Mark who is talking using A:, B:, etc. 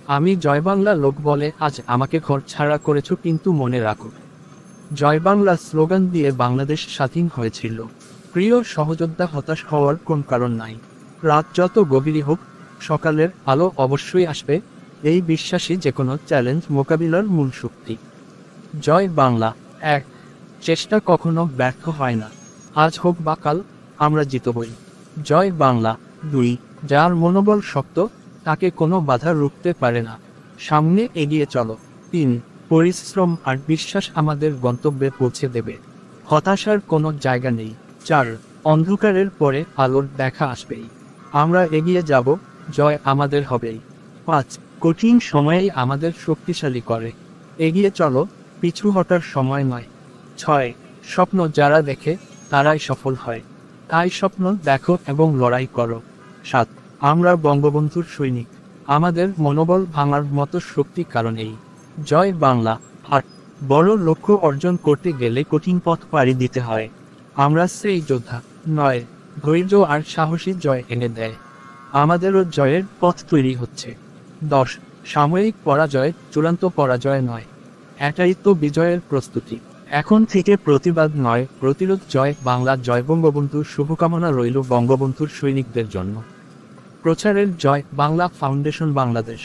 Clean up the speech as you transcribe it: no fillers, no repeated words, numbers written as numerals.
A: আমি জয় বাংলা লোক বলে আজ আমাকে ঘর ছাড়া করেছ, কিন্তু মনে রাখো, জয় বাংলা স্লোগান দিয়ে বাংলাদেশ স্বাধীন হয়েছিল। প্রিয় সহযোদ্ধা, হতাশ হওয়ার কোন কারণ নাই। রাত যত গভীরই হোক, সকালের আলো অবশ্যই আসবে, এই বিশ্বাসই যে কোনো চ্যালেঞ্জ মোকাবিলার মূল শক্তি। জয় বাংলা। এক, চেষ্টা কখনো ব্যর্থ হয় না। আজ হোক বা কাল, আমরা জিতবই। জয় বাংলা। দুই, যার মনোবল শক্ত, তাকে কোনো বাধা রুখতে পারে না। সামনে এগিয়ে চলো। তিন, পরিশ্রম আর বিশ্বাস আমাদের গন্তব্যে পৌঁছে দেবে। হতাশার কোনো জায়গা নেই। চার, অন্ধকারের পরে আলোর দেখা আসবেই। আমরা এগিয়ে যাব, জয় আমাদের হবেই। পাঁচ, কঠিন সময়েই আমাদের শক্তিশালী করে। এগিয়ে চলো, পিছু হটার সময় নয়। ছয়, স্বপ্ন যারা দেখে তারাই সফল হয়, তাই স্বপ্ন দেখো এবং লড়াই করো। সাত, আমরা বঙ্গবন্ধুর সৈনিক, আমাদের মনোবল ভাঙার মতো শক্তি কারণেই। জয় বাংলা। আট, বড় লক্ষ্য অর্জন করতে গেলে কঠিন পথ পাড়ি দিতে হয়, আমরা সেই যোদ্ধা। নয়, ধৈর্য আর সাহসী জয় এনে দেয়, আমাদেরও জয়ের পথ তৈরি হচ্ছে। 10, সাময়িক পরাজয় চূড়ান্ত পরাজয় নয়, এটাই তো বিজয়ের প্রস্তুতি। এখন থেকে প্রতিবাদ নয়, প্রতিরোধ। জয় বাংলা। জয় বঙ্গবন্ধুর শুভকামনা রইল বঙ্গবন্ধুর সৈনিকদের জন্য। প্রচারের জয় বাংলা ফাউন্ডেশন, বাংলাদেশ।